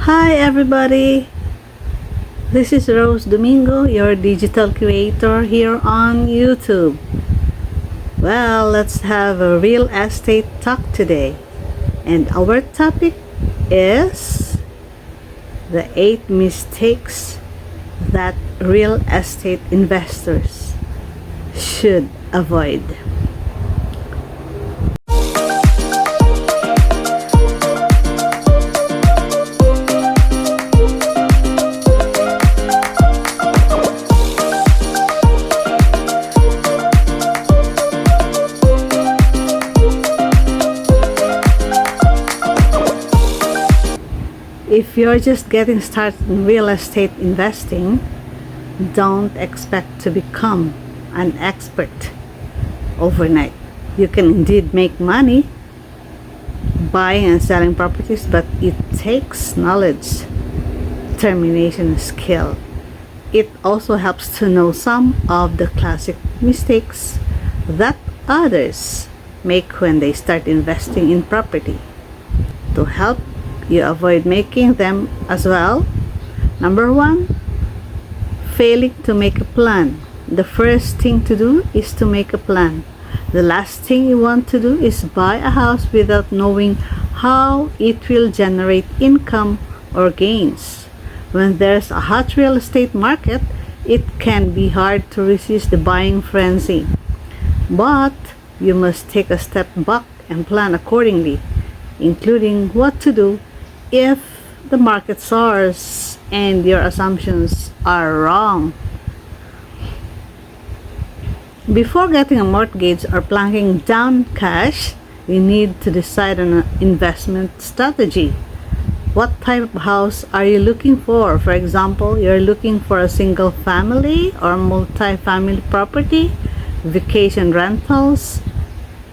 Hi everybody, this is Rose Domingo, your digital creator here on YouTube. Well, let's have a real estate talk today. And our topic is the 8 mistakes that real estate investors should avoid. If you're just getting started in real estate investing, don't expect to become an expert overnight. You can indeed make money buying and selling properties, but it takes knowledge, determination, and skill. It also helps to know some of the classic mistakes that others make when they start investing in property. To help you avoid making them as well, number 1, failing to make a plan. The first thing to do is to make a plan. The last thing you want to do is buy a house without knowing how it will generate income or gains. When there's a hot real estate market, it can be hard to resist the buying frenzy. But you must take a step back and plan accordingly, including what to do if the market soars and your assumptions are wrong. Before getting a mortgage or plunking down cash, you need to decide on an investment strategy. What type of house are you looking for? For example, you're looking for a single family or multi-family property, vacation rentals,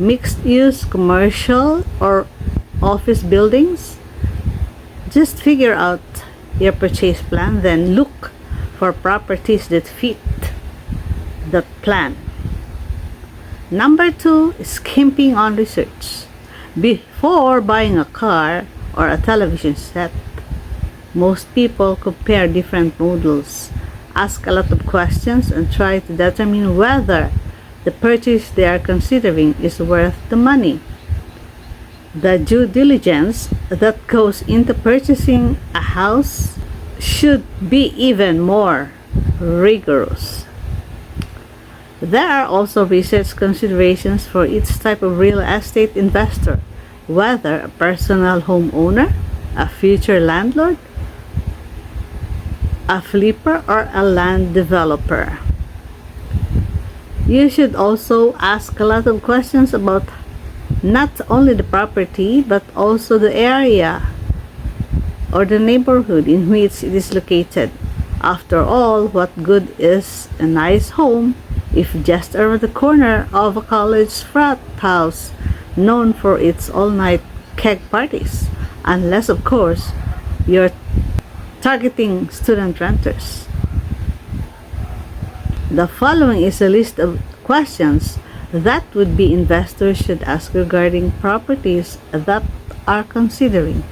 mixed-use commercial or office buildings. Just figure out your purchase plan, then look for properties that fit that plan. Number 2 is skimping on research. Before buying a car or a television set, most people compare different models, ask a lot of questions, and try to determine whether the purchase they are considering is worth the money. The due diligence that goes into purchasing a house should be even more rigorous. There are also research considerations for each type of real estate investor, whether a personal homeowner, a future landlord, a flipper, or a land developer. You should also ask a lot of questions about not only the property but also the area or the neighborhood in which it is located. After all, what good is a nice home if just around the corner of a college frat house known for its all-night keg parties, unless of course you're targeting student renters. The following is a list of questions that would-be investors should ask regarding properties that are considering.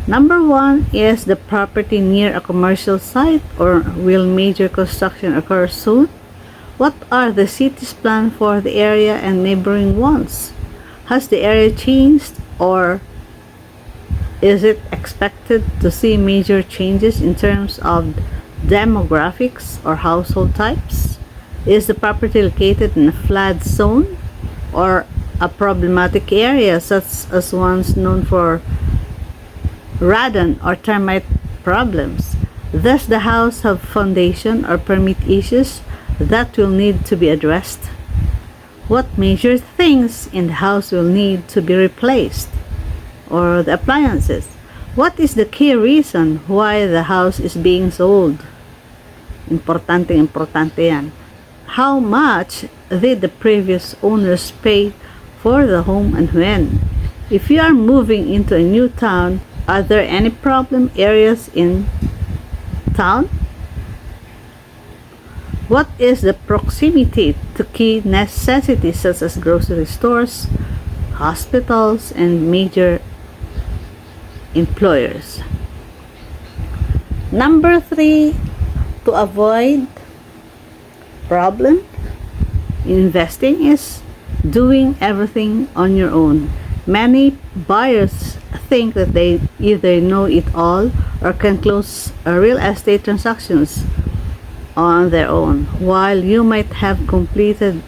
Number 1, is the property near a commercial site, or will major construction occur soon? What are the city's plans for the area and neighboring ones? Has the area changed, or is it expected to see major changes in terms of demographics or household types? Is the property located in a flood zone or a problematic area such as ones known for radon or termite problems? Does the house have foundation or permit issues that will need to be addressed? What major things in the house will need to be replaced? Or the appliances? What is the key reason why the house is being sold? Importante yan. How much did the previous owners pay for the home and when? If you are moving into a new town, are there any problem areas in town? What is the proximity to key necessities such as grocery stores, hospitals, and major employers. Number 3, to avoid problem in investing is doing everything on your own. Many buyers think that they either know it all or can close real estate transactions on their own. While you might have completed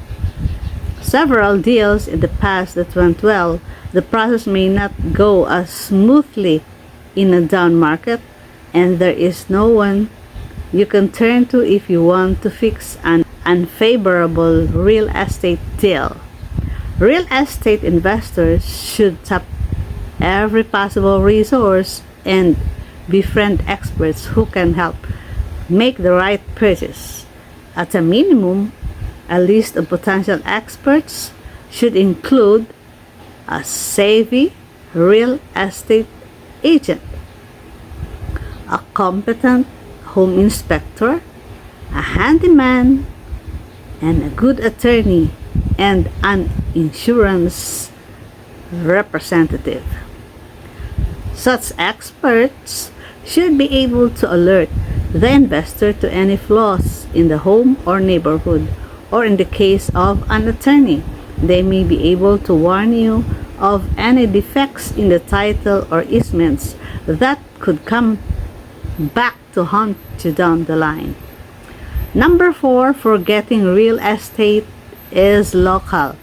several deals in the past that went well, the process may not go as smoothly in a down market, and there is no one you can turn to if you want to fix an unfavorable real estate deal. Real estate investors should tap every possible resource and befriend experts who can help make the right purchase. At a minimum, a list of potential experts should include a savvy real estate agent, a competent home inspector, a handyman, and a good attorney, and an insurance representative. Such experts should be able to alert the investor to any flaws in the home or neighborhood, or in the case of an attorney, they may be able to warn you of any defects in the title or easements that could come back to haunt you down the line. Number 4, for getting real estate is local.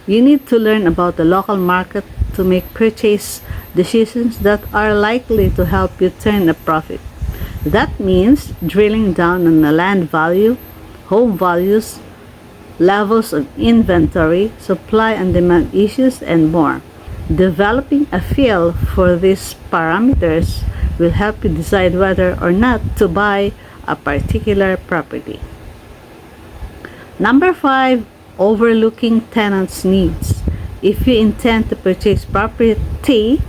You need to learn about the local market to make purchase decisions that are likely to help you turn a profit. That means drilling down on the land value, home values, levels of inventory, supply and demand issues, and more. Developing a feel for these parameters will help you decide whether or not to buy a particular property. Number 5, overlooking tenants' needs. If you intend to purchase property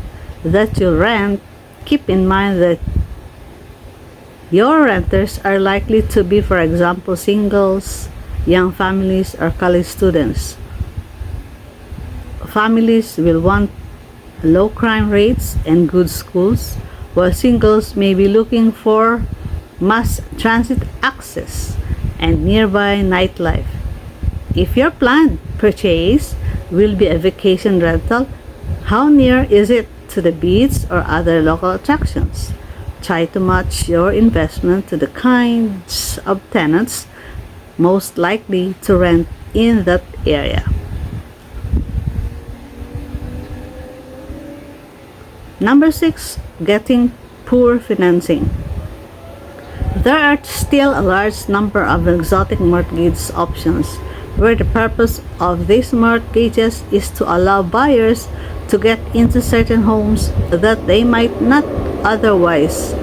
that you rent, keep in mind that your renters are likely to be, for example, singles, young families, or college students. Families will want low crime rates and good schools, while singles may be looking for mass transit access and nearby nightlife. If your planned purchase will be a vacation rental, how near is it to the beach or other local attractions? Try to match your investment to the kinds of tenants most likely to rent in that area. Number 6, getting poor financing. There are still a large number of exotic mortgage options where the purpose of these mortgages is to allow buyers to get into certain homes that they might not otherwise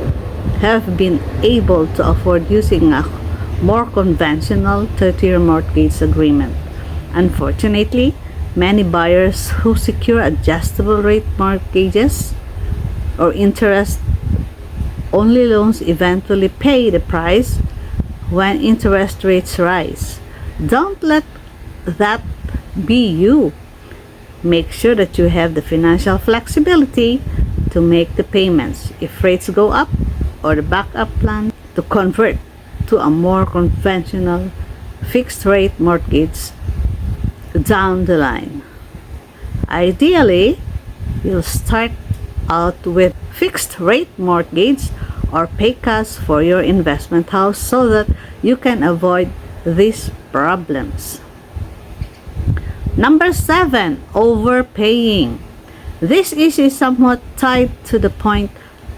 have been able to afford using a more conventional 30-year mortgage agreement. Unfortunately, many buyers who secure adjustable rate mortgages or interest-only loans eventually pay the price when interest rates rise. Don't let that be you. Make sure that you have the financial flexibility to make the payments if rates go up, or the backup plan to convert to a more conventional fixed rate mortgage down the line. Ideally, you'll start out with fixed rate mortgage or pay cash for your investment house so that you can avoid these problems. Number 7, overpaying. This issue is somewhat tied to the point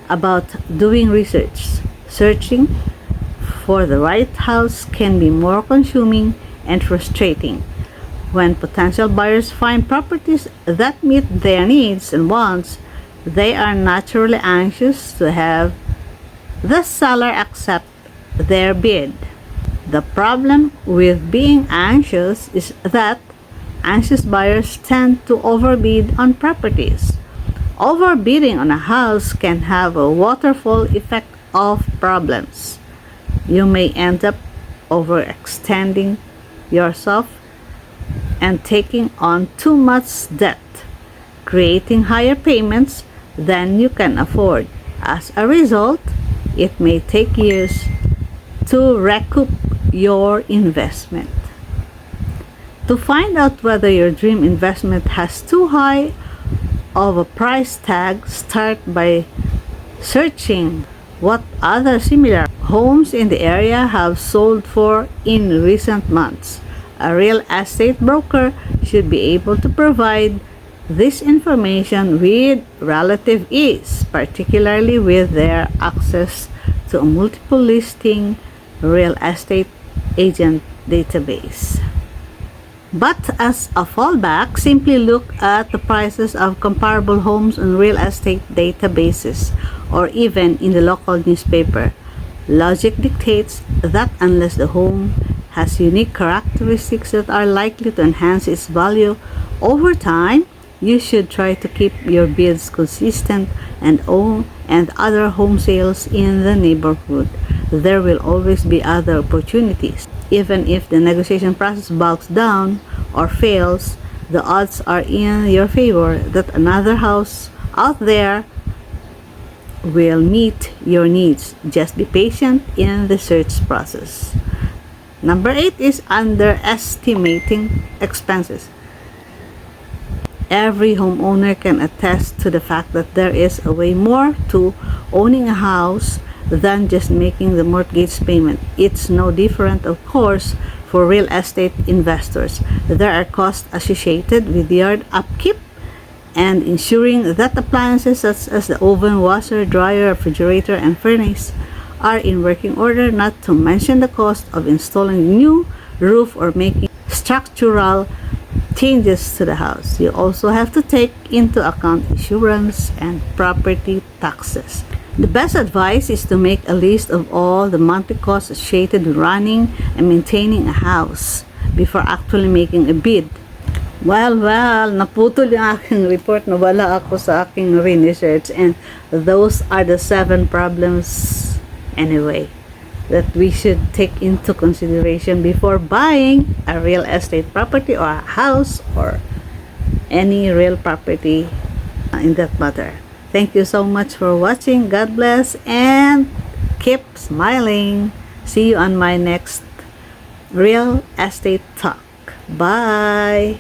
about doing research. Searching for the right house can be more consuming and frustrating. When potential buyers find properties that meet their needs and wants, they are naturally anxious to have the seller accept their bid. The problem with being anxious is that anxious buyers tend to overbid on properties. Overbidding on a house can have a waterfall effect of problems. You may end up overextending yourself and taking on too much debt, creating higher payments than you can afford. As a result, it may take years to recoup your investment. To find out whether your dream investment has too high of a price tag, start by searching what other similar homes in the area have sold for in recent months. A real estate broker should be able to provide this information with relative ease, particularly with their access to a multiple listing real estate agent database. But as a fallback, simply look at the prices of comparable homes on real estate databases or even in the local newspaper. Logic dictates that unless the home has unique characteristics that are likely to enhance its value over time, you should try to keep your bids consistent and other home sales in the neighborhood. There will always be other opportunities. Even if the negotiation process bogs down or fails, the odds are in your favor that another house out there will meet your needs. Just be patient in the search process. Number 8 is underestimating expenses. Every homeowner can attest to the fact that there is a way more to owning a house than just making the mortgage payment. It's no different, of course, for real estate investors. There are costs associated with yard upkeep and ensuring that appliances such as the oven, washer, dryer, refrigerator, and furnace are in working order, not to mention the cost of installing a new roof or making structural changes to the house. You also have to take into account insurance and property taxes. The best advice is to make a list of all the monthly costs associated with running and maintaining a house before actually making a bid. Well, naputol yung aking report. Nawala ako sa aking research, and those are the 7 problems anyway that we should take into consideration before buying a real estate property or a house or any real property in that matter. Thank you so much for watching. God bless and keep smiling. See you on my next real estate talk. Bye.